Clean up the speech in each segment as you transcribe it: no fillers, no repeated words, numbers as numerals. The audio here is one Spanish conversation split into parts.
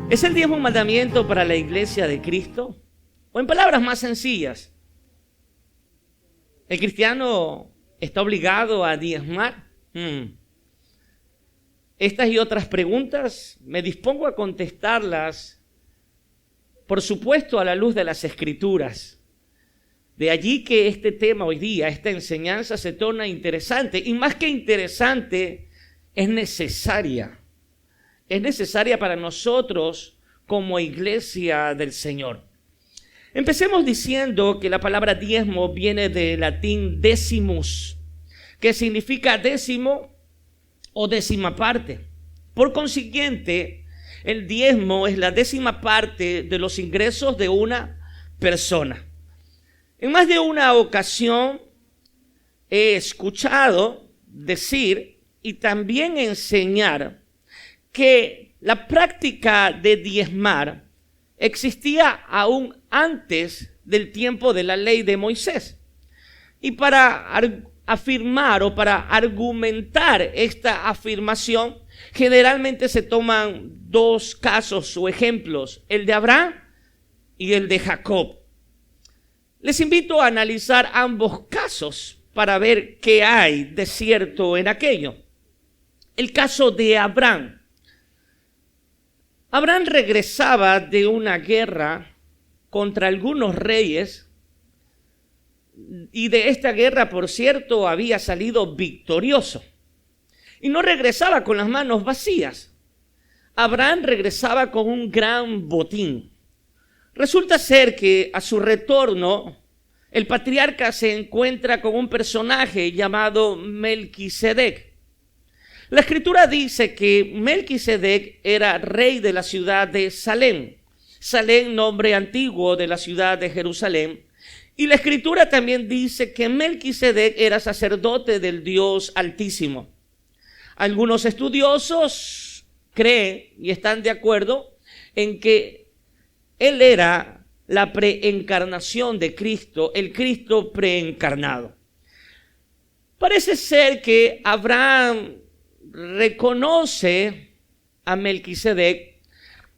¿Es el diezmo un mandamiento para la iglesia de Cristo? O en palabras más sencillas, ¿el cristiano está obligado a diezmar? Estas y otras preguntas me dispongo a contestarlas, por supuesto, a la luz de las Escrituras. De allí que este tema hoy día, esta enseñanza se torna interesante, y más que interesante, es necesaria. Es necesaria para nosotros como iglesia del Señor. Empecemos diciendo que la palabra diezmo viene del latín decimus, que significa décimo o décima parte. Por consiguiente, el diezmo es la décima parte de los ingresos de una persona. En más de una ocasión he escuchado decir y también enseñar que la práctica de diezmar existía aún antes del tiempo de la ley de Moisés. Y para afirmar o para argumentar esta afirmación, generalmente se toman dos casos o ejemplos, el de Abraham y el de Jacob. Les invito a analizar ambos casos para ver qué hay de cierto en aquello. El caso de Abraham. Abraham regresaba de una guerra contra algunos reyes y de esta guerra, por cierto, había salido victorioso. Y no regresaba con las manos vacías. Abraham regresaba con un gran botín. Resulta ser que a su retorno, el patriarca se encuentra con un personaje llamado Melquisedec. La Escritura dice que Melquisedec era rey de la ciudad de Salem. Salem, nombre antiguo de la ciudad de Jerusalén. Y la Escritura también dice que Melquisedec era sacerdote del Dios Altísimo. Algunos estudiosos creen y están de acuerdo en que él era la preencarnación de Cristo, el Cristo preencarnado. Parece ser que Abraham reconoce a Melquisedec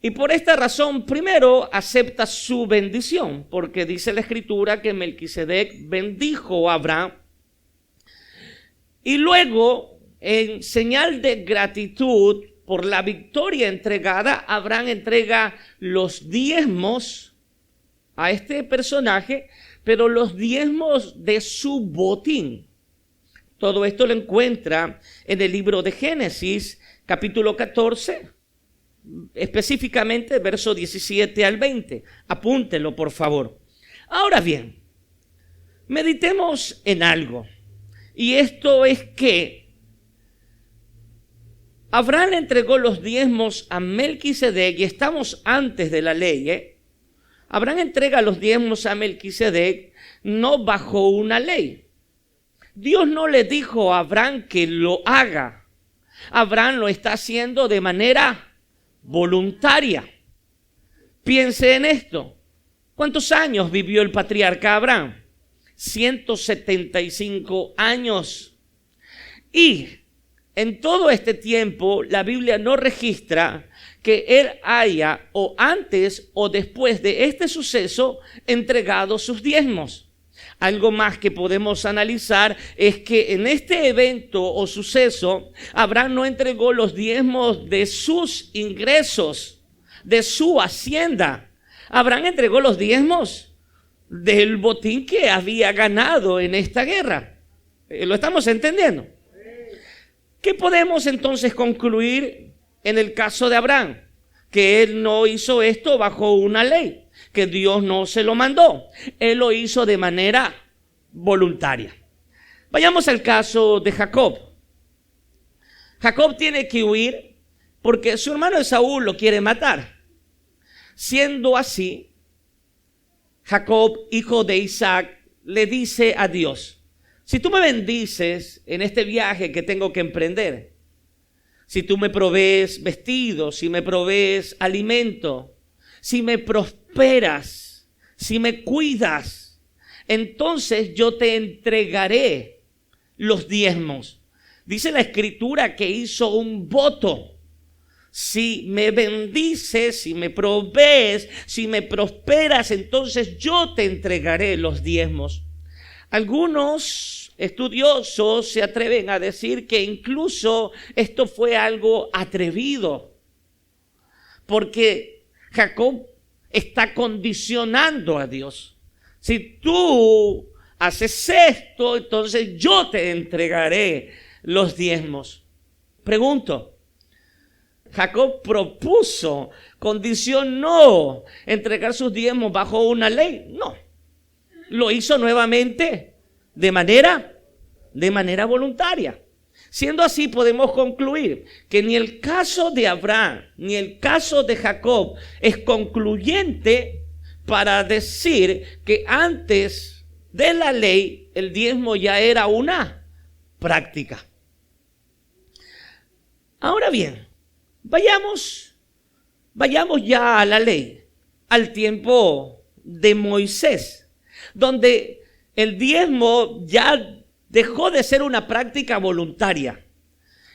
y por esta razón primero acepta su bendición, porque dice la Escritura que Melquisedec bendijo a Abraham y luego, en señal de gratitud por la victoria entregada, Abraham entrega los diezmos a este personaje, pero los diezmos de su botín. Todo esto lo encuentra en el libro de Génesis, capítulo 14, específicamente verso 17 al 20. Apúntenlo, por favor. Ahora bien, meditemos en algo. Y esto es que Abraham entregó los diezmos a Melquisedec, y estamos antes de la ley. Abraham entrega los diezmos a Melquisedec no bajo una ley. Dios no le dijo a Abraham que lo haga. Abraham lo está haciendo de manera voluntaria. Piense en esto. ¿Cuántos años vivió el patriarca Abraham? 175 años. Y en todo este tiempo la Biblia no registra que él haya o antes o después de este suceso entregado sus diezmos. Algo más que podemos analizar es que en este evento o suceso, Abraham no entregó los diezmos de sus ingresos, de su hacienda. Abraham entregó los diezmos del botín que había ganado en esta guerra. ¿Lo estamos entendiendo? ¿Qué podemos entonces concluir en el caso de Abraham? Que él no hizo esto bajo una ley, que Dios no se lo mandó. Él lo hizo de manera voluntaria. Vayamos al caso de Jacob. Jacob tiene que huir porque su hermano Esaú lo quiere matar. Siendo así, Jacob, hijo de Isaac, le dice a Dios: si tú me bendices en este viaje que tengo que emprender, si tú me provees vestidos, si me provees alimento, si me prosperas, si me cuidas, entonces yo te entregaré los diezmos. Dice la Escritura que hizo un voto. Si me bendices, si me provees, si me prosperas, entonces yo te entregaré los diezmos. Algunos estudiosos se atreven a decir que incluso esto fue algo atrevido, porque Jacob está condicionando a Dios. Si tú haces esto, entonces yo te entregaré los diezmos. Pregunto, Jacob propuso, condicionó entregar sus diezmos bajo una ley. No, lo hizo nuevamente de manera voluntaria. Siendo así, podemos concluir que ni el caso de Abraham ni el caso de Jacob es concluyente para decir que antes de la ley el diezmo ya era una práctica. Ahora bien, vayamos ya a la ley, al tiempo de Moisés, donde el diezmo ya dejó de ser una práctica voluntaria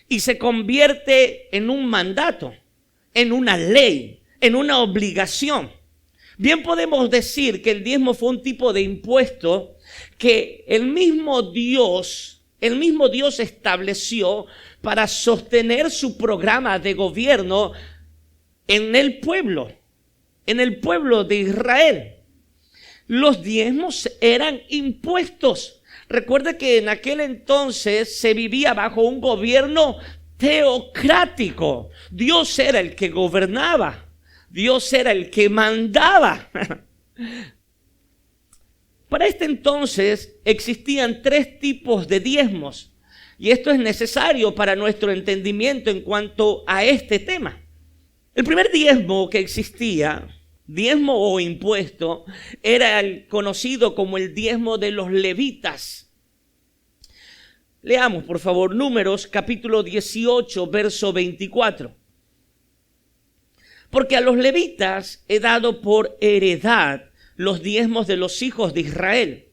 y se convierte en un mandato, en una ley, en una obligación. Bien podemos decir que el diezmo fue un tipo de impuesto que el mismo Dios estableció para sostener su programa de gobierno en el pueblo de Israel. Los diezmos eran impuestos. Recuerde que en aquel entonces se vivía bajo un gobierno teocrático. Dios era el que gobernaba. Dios era el que mandaba. Para este entonces existían 3 tipos de diezmos. Y esto es necesario para nuestro entendimiento en cuanto a este tema. El primer diezmo que existía, diezmo o impuesto, era el conocido como el diezmo de los levitas. Leamos, por favor, Números capítulo 18, verso 24. Porque a los levitas he dado por heredad los diezmos de los hijos de Israel,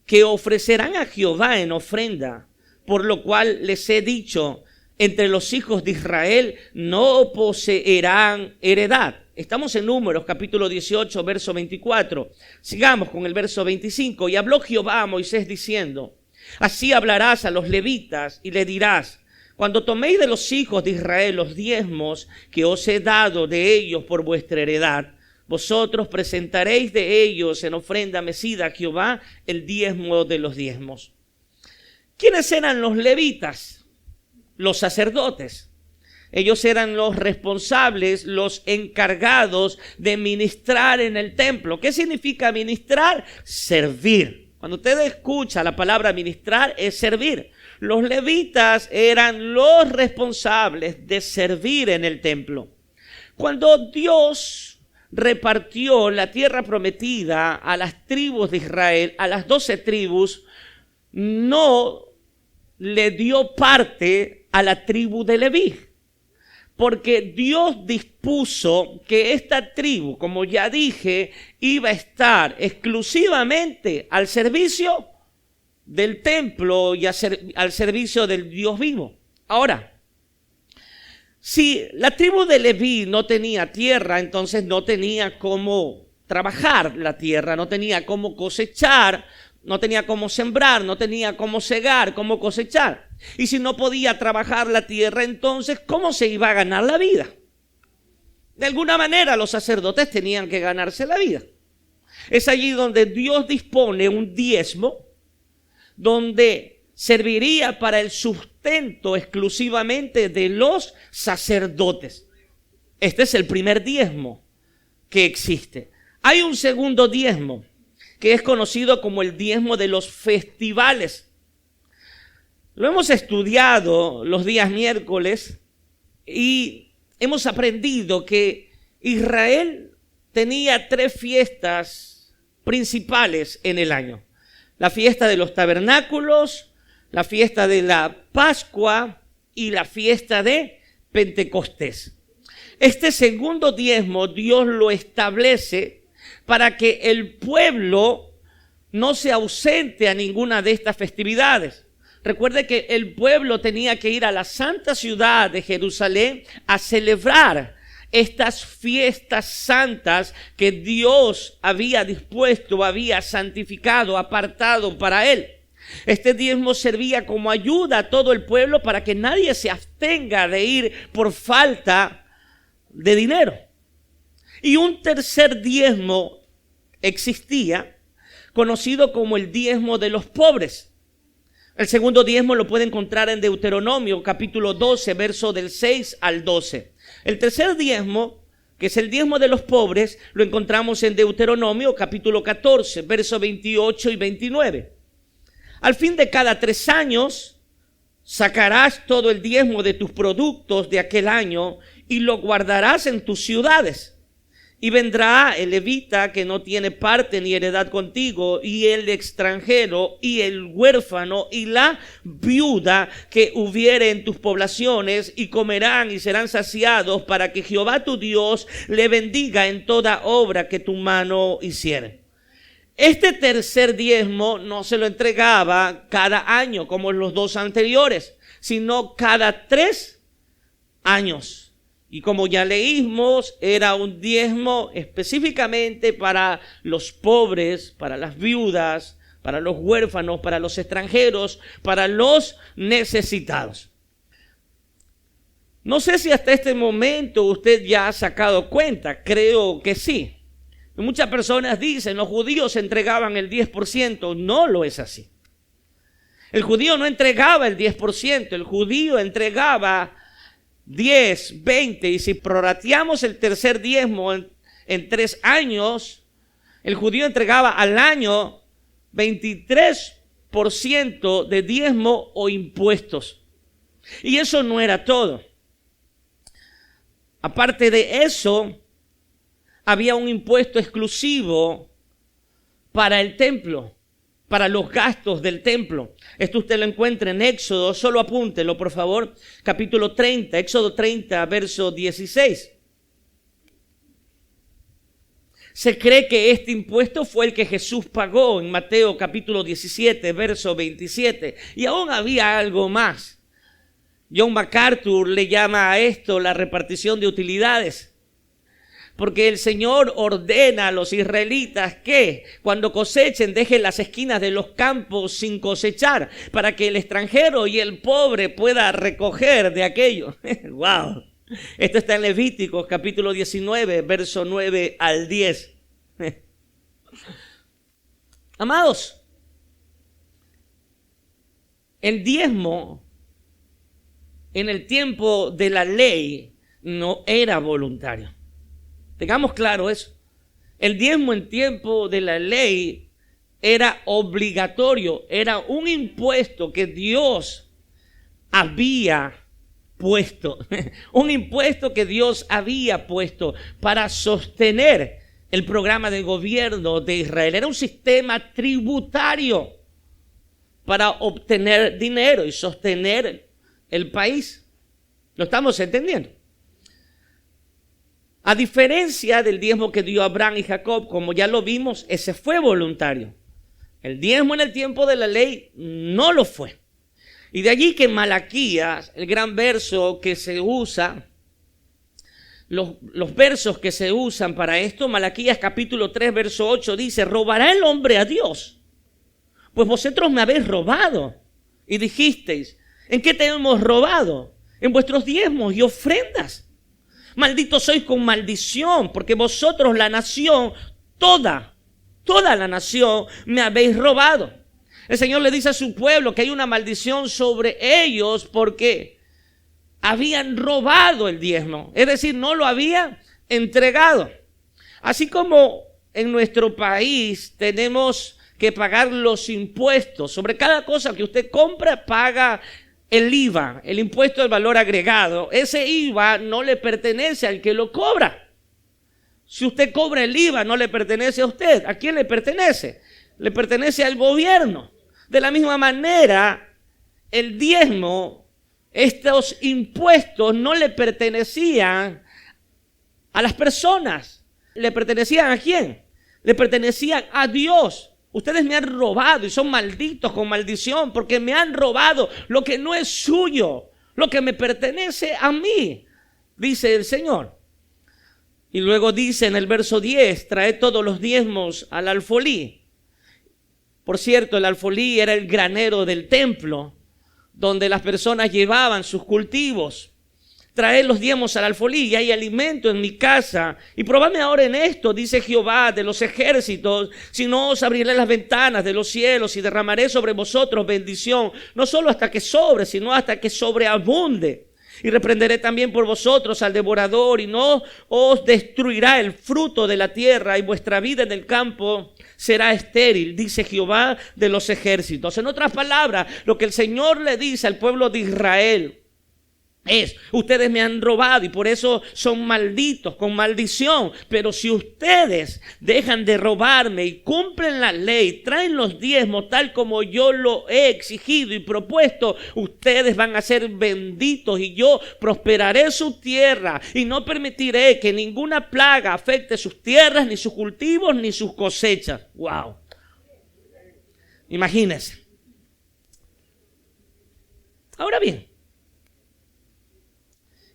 que ofrecerán a Jehová en ofrenda, por lo cual les he dicho, entre los hijos de Israel no poseerán heredad. Estamos en Números capítulo 18, verso 24. Sigamos con el verso 25. Y habló Jehová a Moisés diciendo, así hablarás a los levitas y le dirás, cuando toméis de los hijos de Israel los diezmos que os he dado de ellos por vuestra heredad, vosotros presentaréis de ellos en ofrenda mecida a Jehová el diezmo de los diezmos. ¿Quiénes eran los levitas? Los sacerdotes. Ellos eran los responsables, los encargados de ministrar en el templo. ¿Qué significa ministrar? Servir. Cuando usted escucha la palabra ministrar, es servir. Los levitas eran los responsables de servir en el templo. Cuando Dios repartió la tierra prometida a las tribus de Israel, a las 12 tribus, no le dio parte a la tribu de Leví, porque Dios dispuso que esta tribu, como ya dije, iba a estar exclusivamente al servicio del templo y al servicio del Dios vivo. Ahora, si la tribu de Leví no tenía tierra, entonces no tenía cómo trabajar la tierra, no tenía cómo cosechar, no tenía cómo sembrar, no tenía cómo cegar, cómo cosechar. Y si no podía trabajar la tierra, entonces, ¿cómo se iba a ganar la vida? De alguna manera los sacerdotes tenían que ganarse la vida. Es allí donde Dios dispone un diezmo, donde serviría para el sustento exclusivamente de los sacerdotes. Este es el primer diezmo que existe. Hay un segundo diezmo, que es conocido como el diezmo de los festivales. Lo hemos estudiado los días miércoles y hemos aprendido que Israel tenía 3 fiestas principales en el año. La fiesta de los tabernáculos, la fiesta de la Pascua y la fiesta de Pentecostés. Este segundo diezmo Dios lo establece para que el pueblo no se ausente a ninguna de estas festividades. Recuerde que el pueblo tenía que ir a la santa ciudad de Jerusalén a celebrar estas fiestas santas que Dios había dispuesto, había santificado, apartado para él. Este diezmo servía como ayuda a todo el pueblo para que nadie se abstenga de ir por falta de dinero. Y un tercer diezmo existía, conocido como el diezmo de los pobres. El segundo diezmo lo puede encontrar en Deuteronomio, capítulo 12, verso del 6 al 12. El tercer diezmo, que es el diezmo de los pobres, lo encontramos en Deuteronomio, capítulo 14, verso 28 y 29. Al fin de cada 3 años, sacarás todo el diezmo de tus productos de aquel año y lo guardarás en tus ciudades. Y vendrá el levita que no tiene parte ni heredad contigo, y el extranjero, y el huérfano, y la viuda que hubiere en tus poblaciones, y comerán y serán saciados, para que Jehová tu Dios le bendiga en toda obra que tu mano hiciere. Este tercer diezmo no se lo entregaba cada año como los 2 anteriores, sino cada 3 años. Y como ya leímos, era un diezmo específicamente para los pobres, para las viudas, para los huérfanos, para los extranjeros, para los necesitados. No sé si hasta este momento usted ya ha sacado cuenta, creo que sí. Muchas personas dicen, los judíos entregaban el 10%, no lo es así. El judío no entregaba el 10%, el judío entregaba 10, 20, y si prorrateamos el tercer diezmo en 3 años, el judío entregaba al año 23% de diezmo o impuestos. Y eso no era todo. Aparte de eso, había un impuesto exclusivo para el templo, para los gastos del templo. Esto usted lo encuentra en Éxodo, solo apúntelo por favor, capítulo 30, Éxodo 30, verso 16. Se cree que este impuesto fue el que Jesús pagó en Mateo capítulo 17, verso 27. Y aún había algo más. John MacArthur le llama a esto la repartición de utilidades. Porque el Señor ordena a los israelitas que cuando cosechen dejen las esquinas de los campos sin cosechar, para que el extranjero y el pobre pueda recoger de aquello. ¡Wow! Esto está en Levíticos capítulo 19, verso 9 al 10. Amados, el diezmo en el tiempo de la ley no era voluntario. Tengamos claro eso. El diezmo en tiempo de la ley era obligatorio, era un impuesto que Dios había puesto, un impuesto que Dios había puesto para sostener el programa de gobierno de Israel. Era un sistema tributario para obtener dinero y sostener el país. ¿Lo estamos entendiendo? A diferencia del diezmo que dio Abraham y Jacob, como ya lo vimos, ese fue voluntario. El diezmo en el tiempo de la ley no lo fue. Y de allí que Malaquías, el gran verso que se usa, los versos que se usan para esto, Malaquías capítulo 3, verso 8 dice: ¿robará el hombre a Dios? Pues vosotros me habéis robado. Y dijisteis: ¿en qué te hemos robado? En vuestros diezmos y ofrendas. Malditos sois con maldición, porque vosotros la nación, toda la nación, me habéis robado. El Señor le dice a su pueblo que hay una maldición sobre ellos porque habían robado el diezmo. Es decir, no lo habían entregado. Así como en nuestro país tenemos que pagar los impuestos. Sobre cada cosa que usted compra, paga el IVA, el impuesto del valor agregado. Ese IVA no le pertenece al que lo cobra. Si usted cobra el IVA, no le pertenece a usted. ¿A quién le pertenece? Le pertenece al gobierno. De la misma manera, el diezmo, estos impuestos no le pertenecían a las personas. ¿Le pertenecían a quién? Le pertenecían a Dios. Ustedes me han robado y son malditos con maldición porque me han robado lo que no es suyo, lo que me pertenece a mí, dice el Señor. Y luego dice en el verso 10, traed todos los diezmos al alfolí. Por cierto, el alfolí era el granero del templo, donde las personas llevaban sus cultivos. Traed los diezmos al alfolí y hay alimento en mi casa. Y probadme ahora en esto, dice Jehová de los ejércitos, si no os abriré las ventanas de los cielos y derramaré sobre vosotros bendición, no solo hasta que sobre, sino hasta que sobreabunde. Y reprenderé también por vosotros al devorador y no os destruirá el fruto de la tierra y vuestra vida en el campo será estéril, dice Jehová de los ejércitos. En otras palabras, lo que el Señor le dice al pueblo de Israel es: ustedes me han robado y por eso son malditos con maldición, pero si ustedes dejan de robarme y cumplen la ley, traen los diezmos tal como yo lo he exigido y propuesto, ustedes van a ser benditos y yo prosperaré su tierra y no permitiré que ninguna plaga afecte sus tierras, ni sus cultivos, ni sus cosechas. Wow. Imagínense. Ahora bien,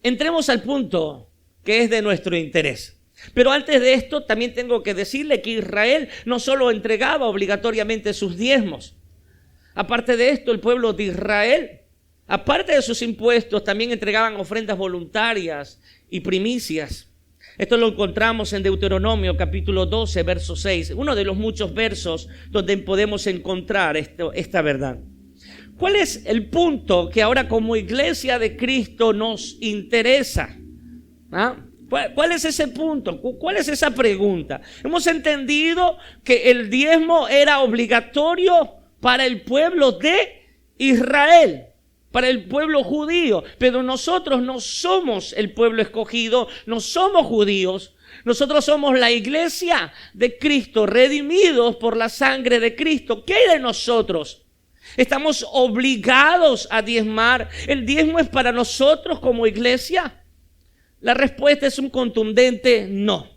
entremos al punto que es de nuestro interés. Pero antes de esto, también tengo que decirle que Israel no solo entregaba obligatoriamente sus diezmos. Aparte de esto, el pueblo de Israel, aparte de sus impuestos, también entregaban ofrendas voluntarias y primicias. Esto lo encontramos en Deuteronomio capítulo 12, verso 6, uno de los muchos versos donde podemos encontrar esta verdad. ¿Cuál es el punto que ahora como iglesia de Cristo nos interesa? ¿Cuál es ese punto? ¿Cuál es esa pregunta? Hemos entendido que el diezmo era obligatorio para el pueblo de Israel, para el pueblo judío, pero nosotros no somos el pueblo escogido, no somos judíos. Nosotros somos la iglesia de Cristo, redimidos por la sangre de Cristo. ¿Qué hay de nosotros? ¿Estamos obligados a diezmar? ¿El diezmo es para nosotros como iglesia? La respuesta es un contundente no.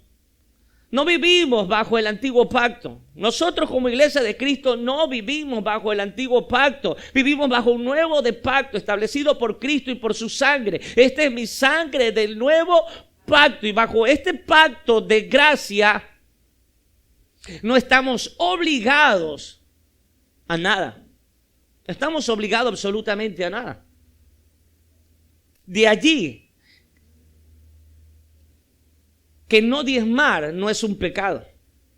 No vivimos bajo el antiguo pacto. Nosotros como iglesia de Cristo no vivimos bajo el antiguo pacto. Vivimos bajo un nuevo de pacto establecido por Cristo y por su sangre. Esta es mi sangre del nuevo pacto. Y bajo este pacto de gracia no estamos obligados a nada. Estamos obligados absolutamente a nada. De allí que no diezmar no es un pecado.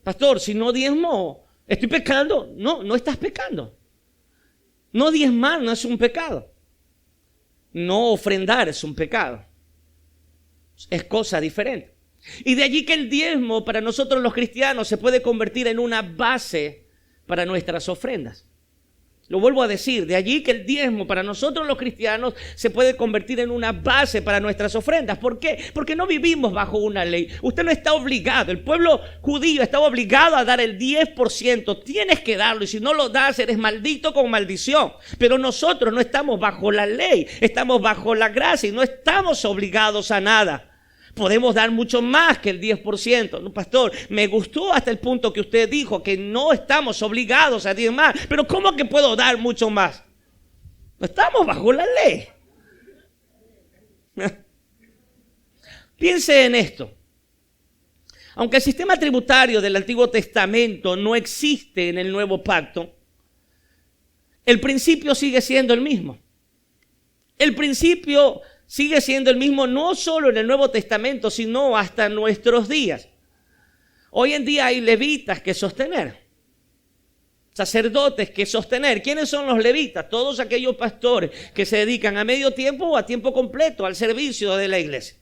Pastor, si no diezmo, ¿estoy pecando? No, no estás pecando. No diezmar no es un pecado. No ofrendar es un pecado. Es cosa diferente. Y de allí que el diezmo para nosotros los cristianos se puede convertir en una base para nuestras ofrendas. Lo vuelvo a decir, de allí que el diezmo para nosotros los cristianos se puede convertir en una base para nuestras ofrendas. ¿Por qué? Porque no vivimos bajo una ley. Usted no está obligado, el pueblo judío estaba obligado a dar el 10%. Tienes que darlo y si no lo das eres maldito con maldición. Pero nosotros no estamos bajo la ley, estamos bajo la gracia y no estamos obligados a nada. Podemos dar mucho más que el 10%. No, pastor, me gustó hasta el punto que usted dijo que no estamos obligados a diezmar. Pero ¿cómo que puedo dar mucho más? No estamos bajo la ley. Piense en esto. Aunque el sistema tributario del Antiguo Testamento no existe en el Nuevo Pacto, el principio sigue siendo el mismo. El principio sigue siendo el mismo no solo en el Nuevo Testamento, sino hasta nuestros días. Hoy en día hay levitas que sostener, sacerdotes que sostener. ¿Quiénes son los levitas? Todos aquellos pastores que se dedican a medio tiempo o a tiempo completo al servicio de la iglesia.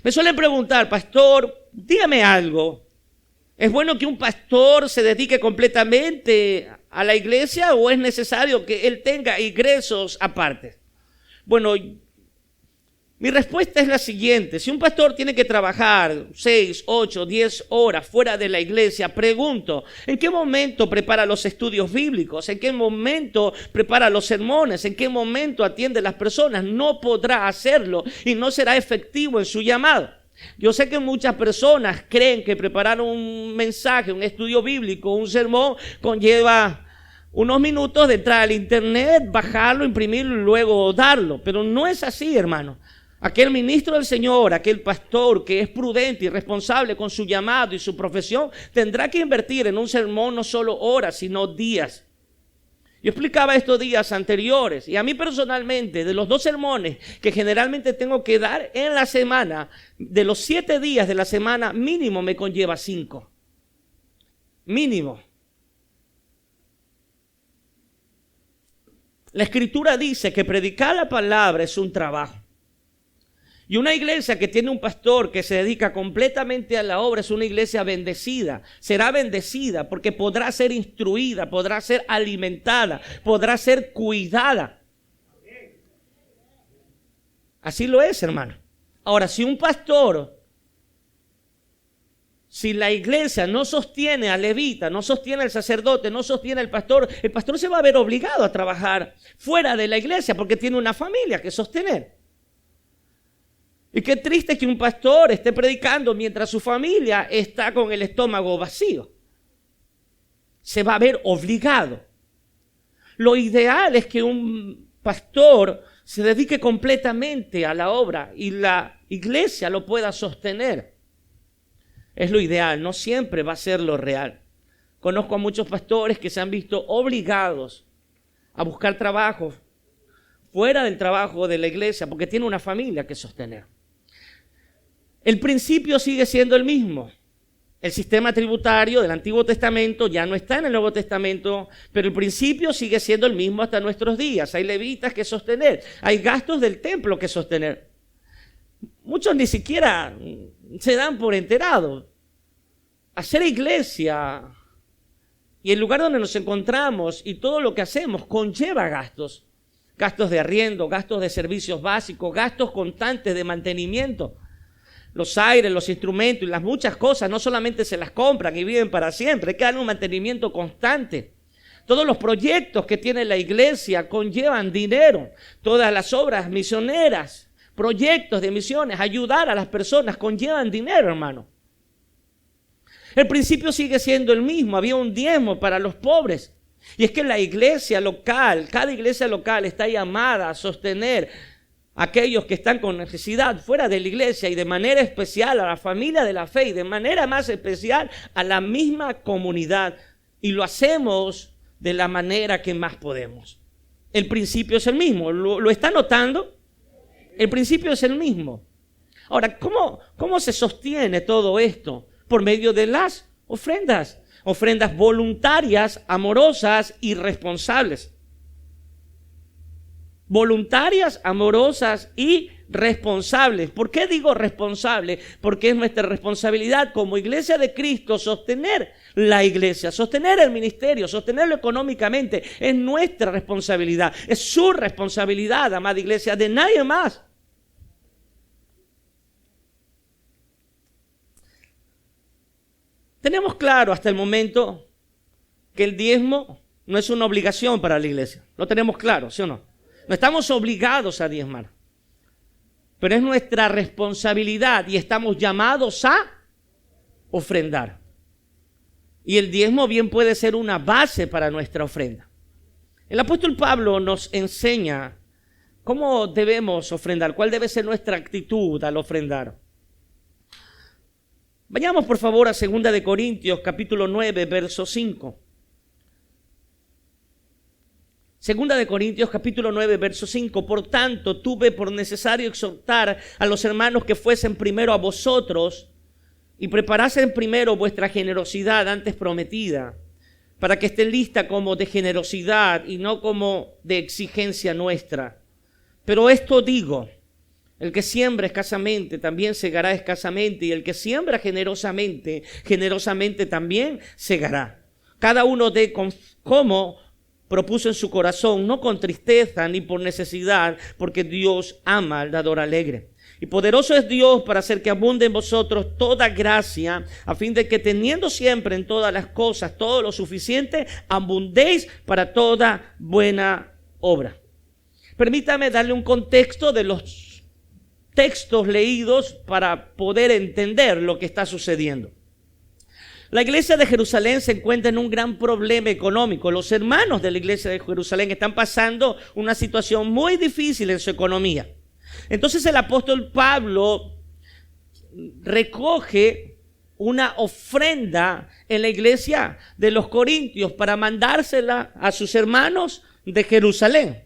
Me suelen preguntar, pastor, dígame algo. ¿Es bueno que un pastor se dedique completamente a la iglesia o es necesario que él tenga ingresos aparte? Bueno, mi respuesta es la siguiente. Si un pastor tiene que trabajar 6, 8, 10 horas fuera de la iglesia, pregunto, ¿en qué momento prepara los estudios bíblicos? ¿En qué momento prepara los sermones? ¿En qué momento atiende a las personas? No podrá hacerlo y no será efectivo en su llamado. Yo sé que muchas personas creen que preparar un mensaje, un estudio bíblico, un sermón, conlleva unos minutos de entrar al internet, bajarlo, imprimirlo y luego darlo. Pero no es así, hermano. Aquel ministro del Señor, aquel pastor que es prudente y responsable con su llamado y su profesión, tendrá que invertir en un sermón no solo horas, sino días. Yo explicaba estos días anteriores, y a mí personalmente, de los 2 sermones que generalmente tengo que dar en la semana, de los 7 días de la semana, mínimo me conlleva 5. Mínimo. La Escritura dice que predicar la palabra es un trabajo. Y una iglesia que tiene un pastor que se dedica completamente a la obra es una iglesia bendecida. Será bendecida porque podrá ser instruida, podrá ser alimentada, podrá ser cuidada. Así lo es, hermano. Ahora, si un pastor, si la iglesia no sostiene al levita, no sostiene al sacerdote, no sostiene al pastor, el pastor se va a ver obligado a trabajar fuera de la iglesia porque tiene una familia que sostener. Y qué triste que un pastor esté predicando mientras su familia está con el estómago vacío. Se va a ver obligado. Lo ideal es que un pastor se dedique completamente a la obra y la iglesia lo pueda sostener. Es lo ideal, no siempre va a ser lo real. Conozco a muchos pastores que se han visto obligados a buscar trabajo fuera del trabajo de la iglesia porque tiene una familia que sostener. El principio sigue siendo el mismo. El sistema tributario del Antiguo Testamento ya no está en el Nuevo Testamento, pero el principio sigue siendo el mismo hasta nuestros días. Hay levitas que sostener, hay gastos del templo que sostener. Muchos ni siquiera se dan por enterados. Hacer iglesia y el lugar donde nos encontramos y todo lo que hacemos conlleva gastos. Gastos de arriendo, gastos de servicios básicos, gastos constantes de mantenimiento. Los aires, los instrumentos y las muchas cosas no solamente se las compran y viven para siempre, hay que darle un mantenimiento constante. Todos los proyectos que tiene la iglesia conllevan dinero. Todas las obras misioneras, proyectos de misiones, ayudar a las personas conllevan dinero, hermano. El principio sigue siendo el mismo. Había un diezmo para los pobres. Y es que la iglesia local, cada iglesia local está llamada a sostener a aquellos que están con necesidad fuera de la iglesia y de manera especial a la familia de la fe y de manera más especial a la misma comunidad. Y lo hacemos de la manera que más podemos. El principio es el mismo. ¿Lo está notando? El principio es el mismo. Ahora, ¿cómo se sostiene todo esto? Por medio de las ofrendas. Ofrendas voluntarias, amorosas y responsables. Voluntarias, amorosas y responsables. ¿Por qué digo responsable? Porque es nuestra responsabilidad como iglesia de Cristo sostener la iglesia, sostener el ministerio, sostenerlo económicamente. Es nuestra responsabilidad, es su responsabilidad, amada iglesia, de nadie más. Tenemos claro hasta el momento que el diezmo no es una obligación para la iglesia. Lo tenemos claro, ¿sí o no? No estamos obligados a diezmar, pero es nuestra responsabilidad y estamos llamados a ofrendar. Y el diezmo bien puede ser una base para nuestra ofrenda. El apóstol Pablo nos enseña cómo debemos ofrendar, cuál debe ser nuestra actitud al ofrendar. Vayamos por favor a 2 de Corintios capítulo 9, verso 5. 2 de Corintios capítulo 9, verso 5. Por tanto, tuve por necesario exhortar a los hermanos que fuesen primero a vosotros y preparasen primero vuestra generosidad antes prometida, para que esté lista como de generosidad y no como de exigencia nuestra. Pero esto digo: el que siembra escasamente también segará escasamente, y el que siembra generosamente, generosamente también segará. Cada uno dé como propuso en su corazón, no con tristeza ni por necesidad, porque Dios ama al dador alegre. Y poderoso es Dios para hacer que abunde en vosotros toda gracia, a fin de que teniendo siempre en todas las cosas todo lo suficiente, abundéis para toda buena obra. Permítame darle un contexto de los textos leídos para poder entender lo que está sucediendo. La iglesia de Jerusalén se encuentra en un gran problema económico. Los hermanos de la iglesia de Jerusalén están pasando una situación muy difícil en su economía. Entonces el apóstol Pablo recoge una ofrenda en la iglesia de los Corintios para mandársela a sus hermanos de Jerusalén.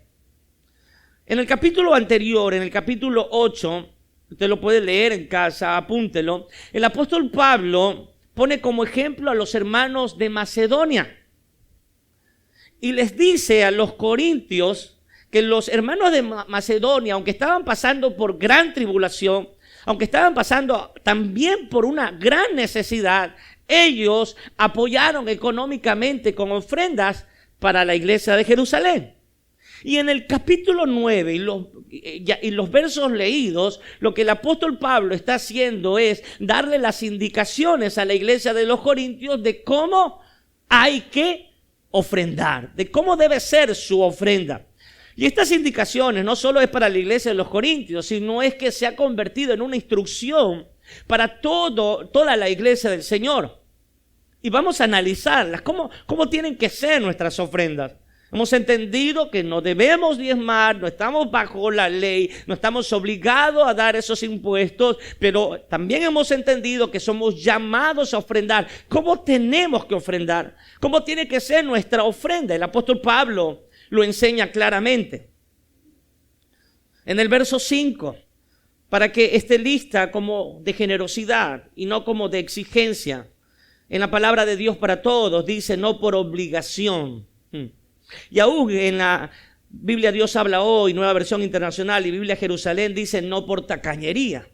En el capítulo anterior, en el capítulo 8, usted lo puede leer en casa, apúntelo, el apóstol Pablo pone como ejemplo a los hermanos de Macedonia y les dice a los corintios que los hermanos de Macedonia, aunque estaban pasando por gran tribulación, aunque estaban pasando también por una gran necesidad, ellos apoyaron económicamente con ofrendas para la iglesia de Jerusalén. Y en el capítulo 9 y los versos leídos, lo que el apóstol Pablo está haciendo es darle las indicaciones a la iglesia de los Corintios de cómo hay que ofrendar, de cómo debe ser su ofrenda. Y estas indicaciones no solo es para la iglesia de los Corintios, sino es que se ha convertido en una instrucción para toda la iglesia del Señor. Y vamos a analizarlas, cómo tienen que ser nuestras ofrendas. Hemos entendido que no debemos diezmar, no estamos bajo la ley, no estamos obligados a dar esos impuestos, pero también hemos entendido que somos llamados a ofrendar. ¿Cómo tenemos que ofrendar? ¿Cómo tiene que ser nuestra ofrenda? El apóstol Pablo lo enseña claramente. En el verso 5, para que esté lista como de generosidad y no como de exigencia. En la palabra de Dios para todos dice no por obligación. Y aún en la Biblia Dios habla hoy, Nueva Versión Internacional, y Biblia Jerusalén dice no por tacañería.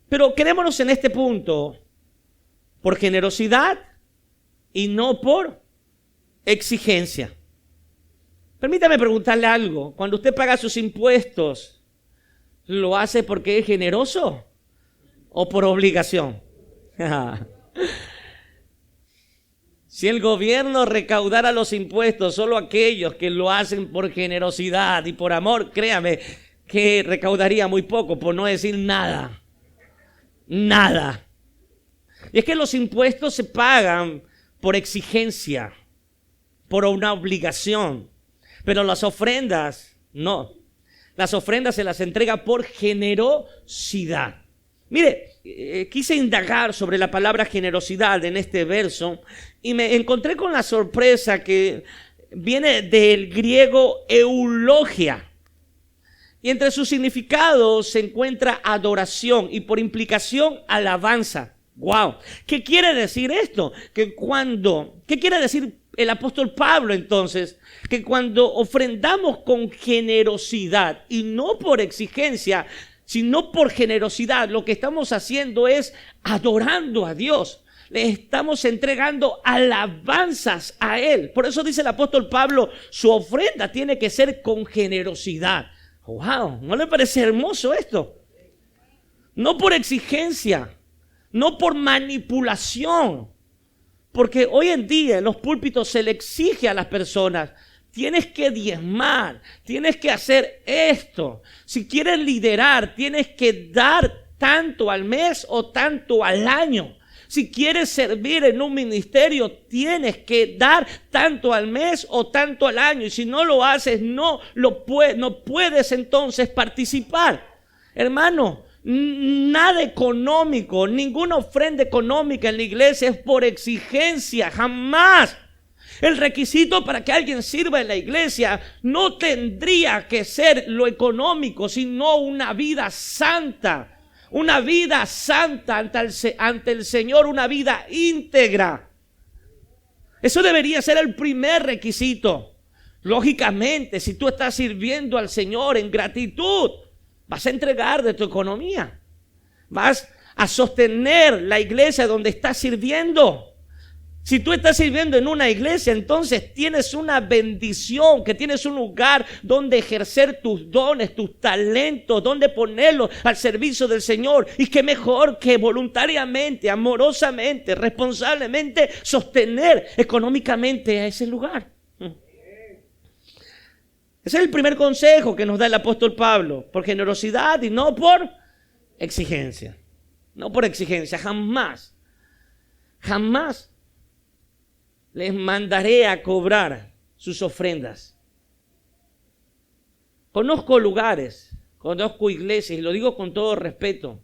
Pero quedémonos en este punto, por generosidad y no por exigencia. Permítame preguntarle algo. Cuando usted paga sus impuestos, ¿lo hace porque es generoso o por obligación? Si el gobierno recaudara los impuestos, solo aquellos que lo hacen por generosidad y por amor, créame que recaudaría muy poco, por no decir nada. Nada. Y es que los impuestos se pagan por exigencia, por una obligación. Pero las ofrendas, no. Las ofrendas se las entrega por generosidad. Mire, quise indagar sobre la palabra generosidad en este verso y me encontré con la sorpresa que viene del griego eulogia. Y entre sus significados se encuentra adoración y por implicación alabanza. ¡Wow! ¿Qué quiere decir esto? ¿Qué quiere decir el apóstol Pablo entonces? Que cuando ofrendamos con generosidad y no por exigencia, sino por generosidad, lo que estamos haciendo es adorando a Dios. Le estamos entregando alabanzas a Él. Por eso dice el apóstol Pablo, su ofrenda tiene que ser con generosidad. ¡Wow! ¿No le parece hermoso esto? No por exigencia, no por manipulación. Porque hoy en día en los púlpitos se le exige a las personas, tienes que diezmar, tienes que hacer esto. Si quieres liderar, tienes que dar tanto al mes o tanto al año. Si quieres servir en un ministerio, tienes que dar tanto al mes o tanto al año. Y si no lo haces, no puedes entonces participar. Hermano, nada económico, ninguna ofrenda económica en la iglesia es por exigencia, jamás. El requisito para que alguien sirva en la iglesia no tendría que ser lo económico, sino una vida santa. Una vida santa ante el Señor, una vida íntegra. Eso debería ser el primer requisito. Lógicamente, si tú estás sirviendo al Señor en gratitud, vas a entregar de tu economía. Vas a sostener la iglesia donde estás sirviendo. Si tú estás sirviendo en una iglesia, entonces tienes una bendición, que tienes un lugar donde ejercer tus dones, tus talentos, donde ponerlos al servicio del Señor. Y qué mejor que voluntariamente, amorosamente, responsablemente sostener económicamente a ese lugar. Ese es el primer consejo que nos da el apóstol Pablo, por generosidad y no por exigencia. No por exigencia, jamás les mandaré a cobrar sus ofrendas. Conozco lugares, conozco iglesias, y lo digo con todo respeto,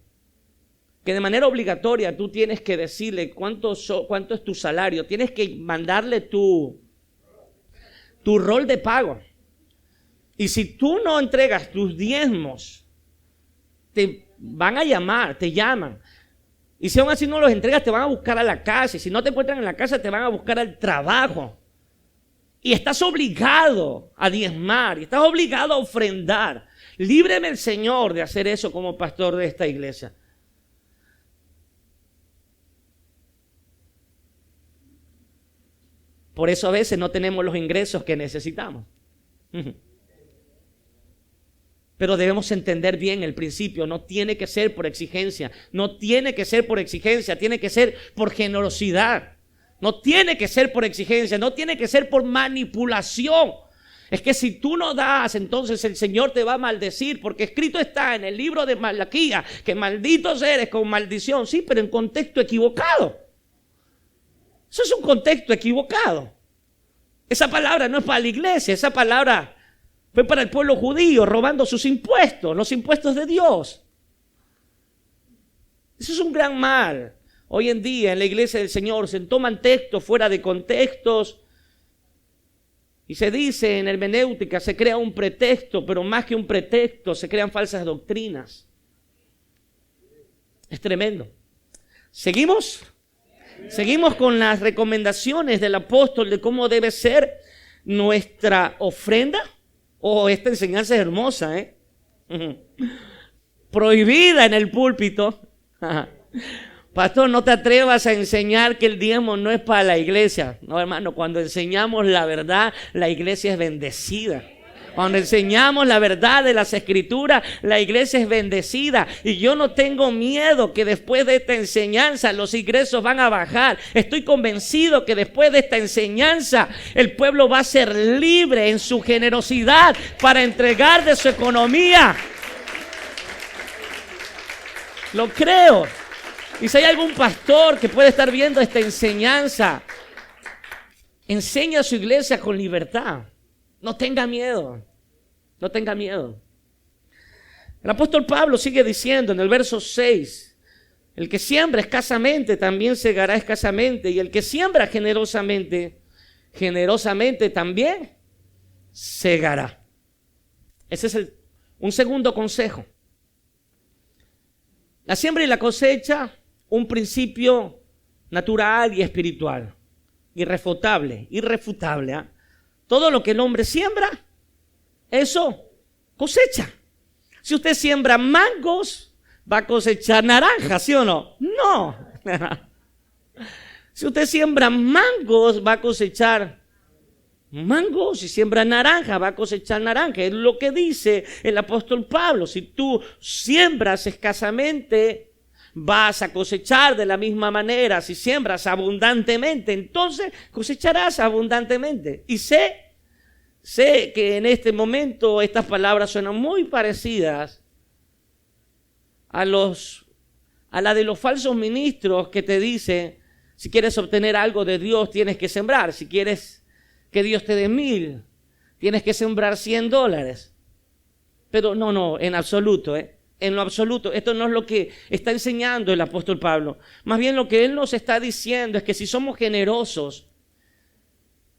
que de manera obligatoria tú tienes que decirle cuánto es tu salario, tienes que mandarle tu rol de pago. Y si tú no entregas tus diezmos, te van a llamar, te llaman. Y si aún así no los entregas, te van a buscar a la casa. Y si no te encuentran en la casa, te van a buscar al trabajo. Y estás obligado a diezmar, y estás obligado a ofrendar. Líbreme el Señor de hacer eso como pastor de esta iglesia. Por eso a veces no tenemos los ingresos que necesitamos. Pero debemos entender bien el principio. No tiene que ser por exigencia. No tiene que ser por exigencia. Tiene que ser por generosidad. No tiene que ser por exigencia. No tiene que ser por manipulación. Es que si tú no das, entonces el Señor te va a maldecir. Porque escrito está en el libro de Malaquías que malditos eres con maldición. Sí, pero en contexto equivocado. Eso es un contexto equivocado. Esa palabra no es para la iglesia. Esa palabra fue para el pueblo judío, robando sus impuestos, los impuestos de Dios. Eso es un gran mal. Hoy en día en la iglesia del Señor se toman textos fuera de contextos y se dice en hermenéutica, se crea un pretexto, pero más que un pretexto, se crean falsas doctrinas. Es tremendo. ¿Seguimos? Seguimos con las recomendaciones del apóstol de cómo debe ser nuestra ofrenda. Oh, esta enseñanza es hermosa, Prohibida en el púlpito. Pastor, no te atrevas a enseñar que el diezmo no es para la iglesia. No, hermano, cuando enseñamos la verdad, la iglesia es bendecida. Cuando enseñamos la verdad de las Escrituras, la iglesia es bendecida. Y yo no tengo miedo que después de esta enseñanza los ingresos van a bajar. Estoy convencido que después de esta enseñanza el pueblo va a ser libre en su generosidad para entregar de su economía. Lo creo. Y si hay algún pastor que puede estar viendo esta enseñanza, enseña a su iglesia con libertad. No tenga miedo. No tenga miedo. El apóstol Pablo sigue diciendo en el verso 6, el que siembra escasamente también segará escasamente, y el que siembra generosamente, generosamente también segará. Ese es un segundo consejo. La siembra y la cosecha, un principio natural y espiritual, irrefutable. Todo lo que el hombre siembra, eso cosecha. Si usted siembra mangos, va a cosechar naranjas, ¿sí o no? No. Si usted siembra mangos, va a cosechar mangos. Si siembra naranja, va a cosechar naranja. Es lo que dice el apóstol Pablo. Si tú siembras escasamente, vas a cosechar de la misma manera. Si siembras abundantemente, entonces cosecharás abundantemente. Y sé que en este momento estas palabras suenan muy parecidas a la de los falsos ministros que te dicen, si quieres obtener algo de Dios tienes que sembrar. Si quieres que Dios te dé 1,000, tienes que sembrar $100. Pero no, en absoluto, en lo absoluto. Esto no es lo que está enseñando el apóstol Pablo. Más bien lo que él nos está diciendo es que si somos generosos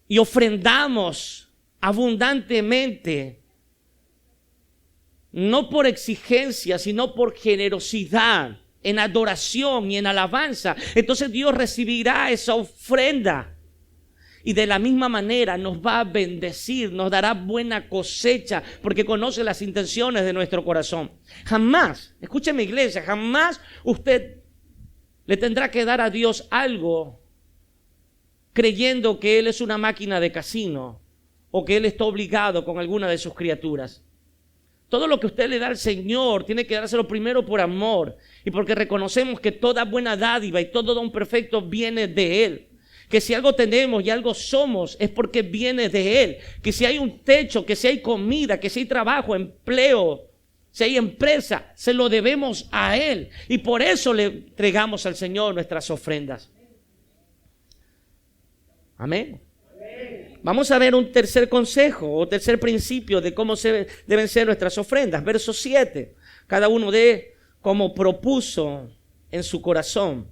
y ofrendamos abundantemente, no por exigencia, sino por generosidad, en adoración y en alabanza, entonces Dios recibirá esa ofrenda y de la misma manera nos va a bendecir, nos dará buena cosecha, porque conoce las intenciones de nuestro corazón. Jamás, escúcheme iglesia, jamás usted le tendrá que dar a Dios algo creyendo que Él es una máquina de casino o que Él está obligado con alguna de sus criaturas. Todo lo que usted le da al Señor tiene que dárselo primero por amor y porque reconocemos que toda buena dádiva y todo don perfecto viene de Él. que si algo tenemos y algo somos es porque viene de Él, que si hay un techo, que si hay comida, que si hay trabajo, empleo, si hay empresa, se lo debemos a Él. Y por eso le entregamos al Señor nuestras ofrendas. Amén. Vamos a ver un tercer consejo o tercer principio de cómo deben ser nuestras ofrendas. Verso 7. Cada uno dé como propuso en su corazón.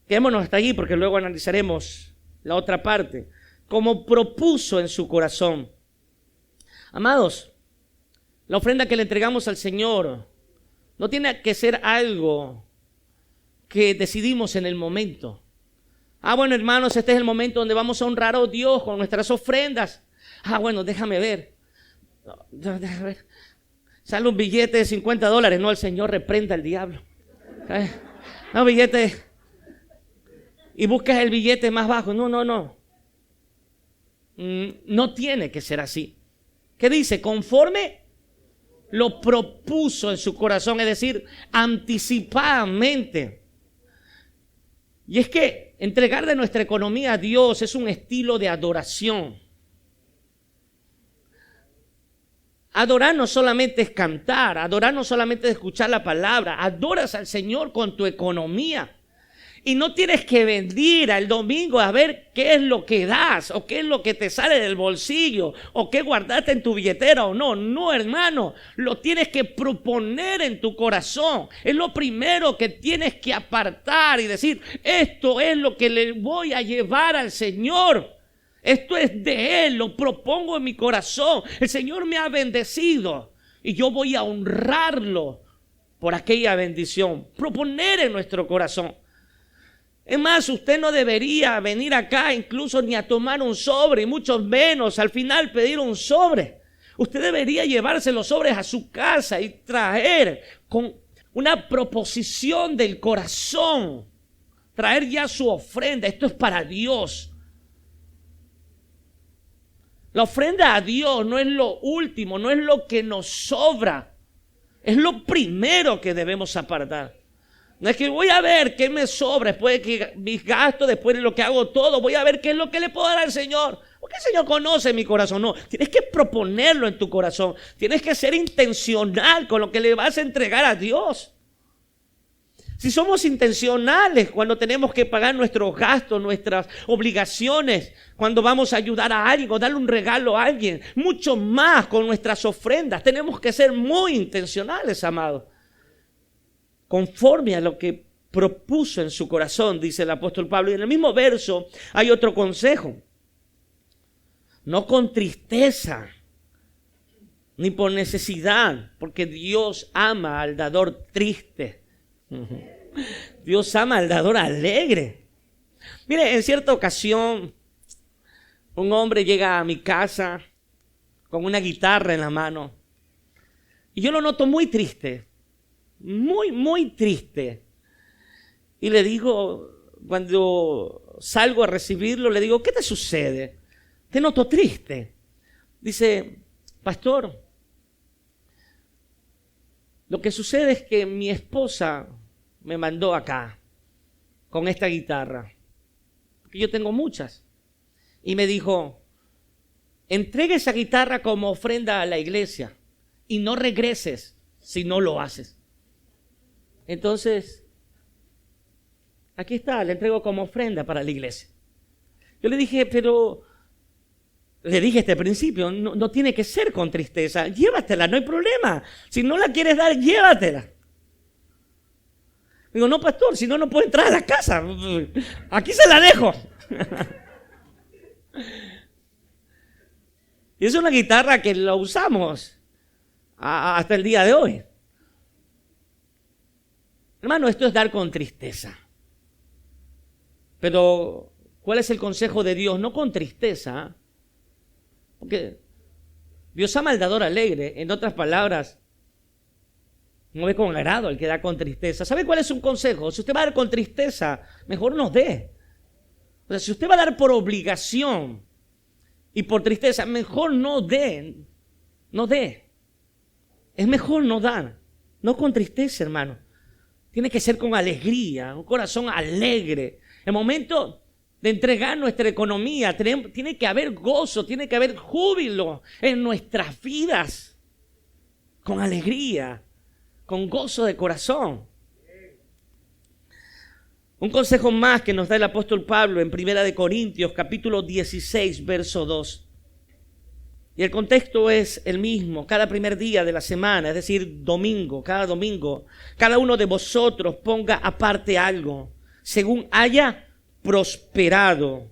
Quedémonos hasta allí porque luego analizaremos la otra parte. Como propuso en su corazón. Amados, la ofrenda que le entregamos al Señor no tiene que ser algo que decidimos en el momento. Bueno, hermanos, este es el momento donde vamos a honrar a Dios con nuestras ofrendas. Bueno, déjame ver. Déjame ver. Sale un billete de $50. No, el Señor reprenda al diablo. No, billete. Y buscas el billete más bajo. No. No tiene que ser así. ¿Qué dice? Conforme lo propuso en su corazón, es decir, anticipadamente. Y es que entregar de nuestra economía a Dios es un estilo de adoración. Adorar no solamente es cantar, adorar no solamente es escuchar la palabra, adoras al Señor con tu economía. Y no tienes que venir al domingo a ver qué es lo que das o qué es lo que te sale del bolsillo o qué guardaste en tu billetera o no. No, hermano, lo tienes que proponer en tu corazón. Es lo primero que tienes que apartar y decir, esto es lo que le voy a llevar al Señor. Esto es de Él, lo propongo en mi corazón. El Señor me ha bendecido y yo voy a honrarlo por aquella bendición. Proponer en nuestro corazón. Es más, usted no debería venir acá incluso ni a tomar un sobre, y mucho menos al final pedir un sobre. Usted debería llevarse los sobres a su casa y traer con una proposición del corazón, traer ya su ofrenda. Esto es para Dios. La ofrenda a Dios no es lo último, no es lo que nos sobra, es lo primero que debemos apartar. No es que voy a ver qué me sobra después de que mis gastos, después de lo que hago todo, voy a ver qué es lo que le puedo dar al Señor. Porque el Señor conoce mi corazón. No, tienes que proponerlo en tu corazón. Tienes que ser intencional con lo que le vas a entregar a Dios. Si somos intencionales cuando tenemos que pagar nuestros gastos, nuestras obligaciones, cuando vamos a ayudar a alguien o darle un regalo a alguien, mucho más con nuestras ofrendas, tenemos que ser muy intencionales, amados. Conforme a lo que propuso en su corazón, dice el apóstol Pablo. Y en el mismo verso hay otro consejo. No con tristeza, ni por necesidad, porque Dios ama al dador triste. Dios ama al dador alegre. Mire, en cierta ocasión, un hombre llega a mi casa con una guitarra en la mano. Y yo lo noto muy triste. Muy triste. Y le digo, cuando salgo a recibirlo, le digo, ¿qué te sucede? Te noto triste. Dice, pastor, lo que sucede es que mi esposa me mandó acá con esta guitarra. Porque yo tengo muchas. Y me dijo, entregue esa guitarra como ofrenda a la iglesia y no regreses si no lo haces. Entonces, aquí está, le entrego como ofrenda para la iglesia. Yo le dije, le dije este principio, no tiene que ser con tristeza, llévatela, no hay problema. Si no la quieres dar, llévatela. Digo, no, pastor, si no, no puedo entrar a la casa. Aquí se la dejo. Y es una guitarra que la usamos hasta el día de hoy. Hermano, esto es dar con tristeza. Pero, ¿cuál es el consejo de Dios? No con tristeza. Porque Dios ama al dador alegre. En otras palabras, no ve con agrado al que da con tristeza. ¿Sabe cuál es un consejo? Si usted va a dar con tristeza, mejor no dé. O sea, si usted va a dar por obligación y por tristeza, mejor no dé. No dé. Es mejor no dar. No con tristeza, hermano. Tiene que ser con alegría, un corazón alegre. El momento de entregar nuestra economía. Tiene que haber gozo, tiene que haber júbilo en nuestras vidas, con alegría, con gozo de corazón. Un consejo más que nos da el apóstol Pablo en 1 Corintios, capítulo 16, verso 2. Y el contexto es el mismo, cada primer día de la semana, es decir, domingo, cada uno de vosotros ponga aparte algo, según haya prosperado,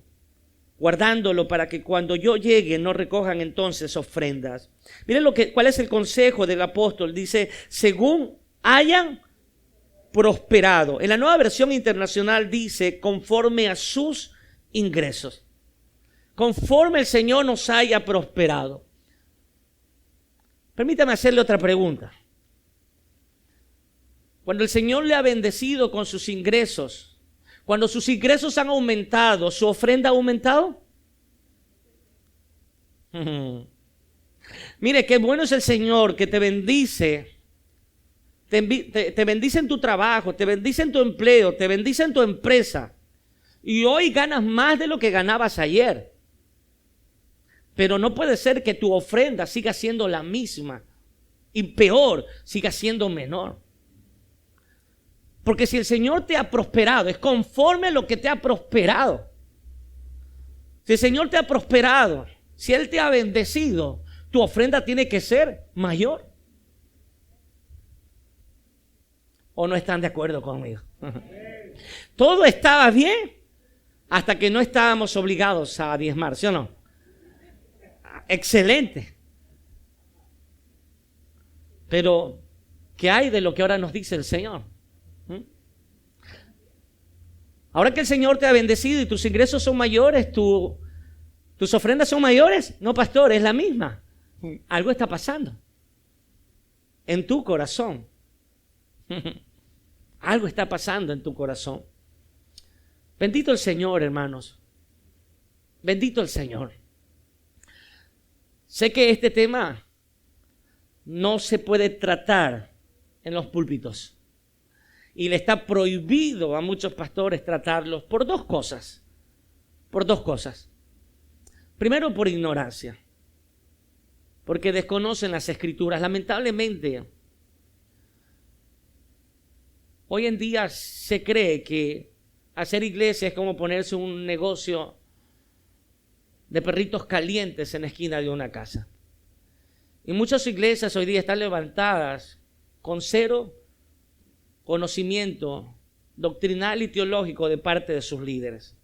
guardándolo para que cuando yo llegue no recojan entonces ofrendas. Miren cuál es el consejo del apóstol. Dice, según hayan prosperado. En la Nueva Versión Internacional dice, conforme a sus ingresos. Conforme el Señor nos haya prosperado. Permítame hacerle otra pregunta. Cuando el Señor le ha bendecido con sus ingresos, cuando sus ingresos han aumentado, ¿su ofrenda ha aumentado? Mire, qué bueno es el Señor que te bendice. Te bendice en tu trabajo, te bendice en tu empleo, te bendice en tu empresa. Y hoy ganas más de lo que ganabas ayer. Pero no puede ser que tu ofrenda siga siendo la misma. Y peor, siga siendo menor. Porque si el Señor te ha prosperado, es conforme a lo que te ha prosperado. Si el Señor te ha prosperado, si Él te ha bendecido, tu ofrenda tiene que ser mayor. ¿O no están de acuerdo conmigo? Todo estaba bien hasta que no estábamos obligados a diezmar, ¿sí o no? Excelente. Pero, ¿qué hay de lo que ahora nos dice el Señor? Ahora que el Señor te ha bendecido y tus ingresos son mayores, tus ofrendas son mayores. No, pastor, es la misma. Algo está pasando en tu corazón. Algo está pasando en tu corazón. Bendito el Señor, hermanos. Bendito el Señor. Sé que este tema no se puede tratar en los púlpitos. Y le está prohibido a muchos pastores tratarlos por dos cosas. Por dos cosas. Primero, por ignorancia. Porque desconocen las Escrituras. Lamentablemente, hoy en día se cree que hacer iglesia es como ponerse un negocio de perritos calientes en la esquina de una casa. Y muchas iglesias hoy día están levantadas con cero conocimiento doctrinal y teológico de parte de sus líderes.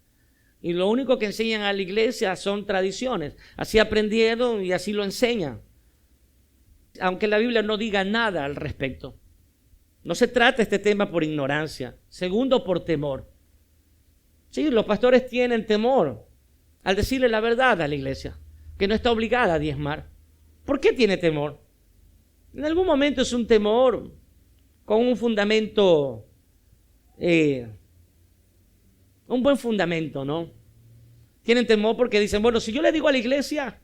Y lo único que enseñan a la iglesia son tradiciones. Así aprendieron y así lo enseñan. Aunque la Biblia no diga nada al respecto. No se trata este tema por ignorancia. Segundo, por temor. Sí, los pastores tienen temor al decirle la verdad a la iglesia, que no está obligada a diezmar. ¿Por qué tiene temor? En algún momento es un temor con un fundamento, un buen fundamento, ¿no? Tienen temor porque dicen, bueno, si yo le digo a la iglesia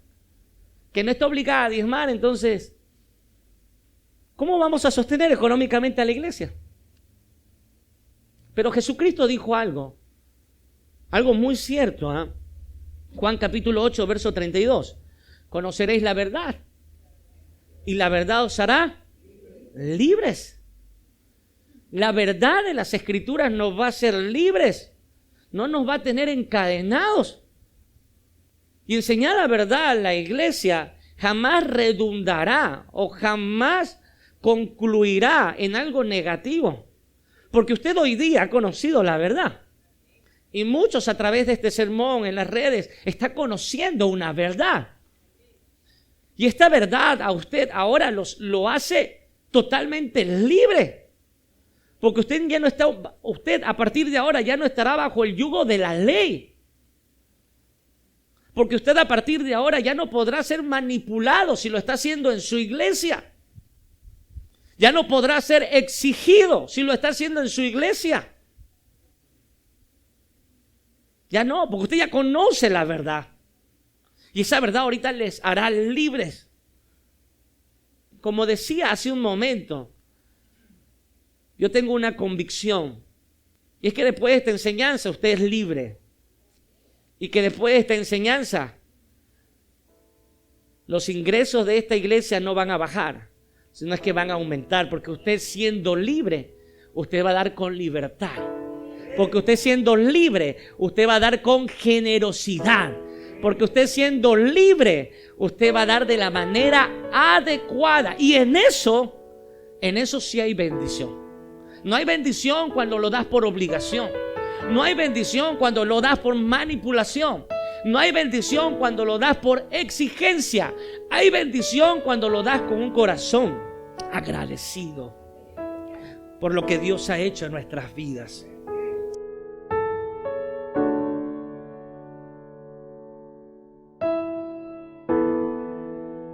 que no está obligada a diezmar, entonces, ¿cómo vamos a sostener económicamente a la iglesia? Pero Jesucristo dijo algo muy cierto, ¿eh? Juan capítulo 8, verso 32. Conoceréis la verdad y la verdad os hará libres. La verdad de las Escrituras nos va a hacer libres, no nos va a tener encadenados. Y enseñar la verdad a la iglesia jamás redundará o jamás concluirá en algo negativo. Porque usted hoy día ha conocido la verdad. Y muchos a través de este sermón en las redes están conociendo una verdad. Y esta verdad a usted ahora lo hace totalmente libre. Porque usted a partir de ahora ya no estará bajo el yugo de la ley. Porque usted a partir de ahora ya no podrá ser manipulado si lo está haciendo en su iglesia. Ya no podrá ser exigido si lo está haciendo en su iglesia. Ya no, porque usted ya conoce la verdad. Y esa verdad ahorita les hará libres. Como decía hace un momento, yo tengo una convicción. Y es que después de esta enseñanza usted es libre. y que después de esta enseñanza los ingresos de esta iglesia no van a bajar, sino es que van a aumentar, porque usted siendo libre, usted va a dar con libertad. Porque usted siendo libre, usted va a dar con generosidad. Porque usted siendo libre, usted va a dar de la manera adecuada. Y en eso sí hay bendición. No hay bendición cuando lo das por obligación. No hay bendición cuando lo das por manipulación. No hay bendición cuando lo das por exigencia. Hay bendición cuando lo das con un corazón agradecido por lo que Dios ha hecho en nuestras vidas.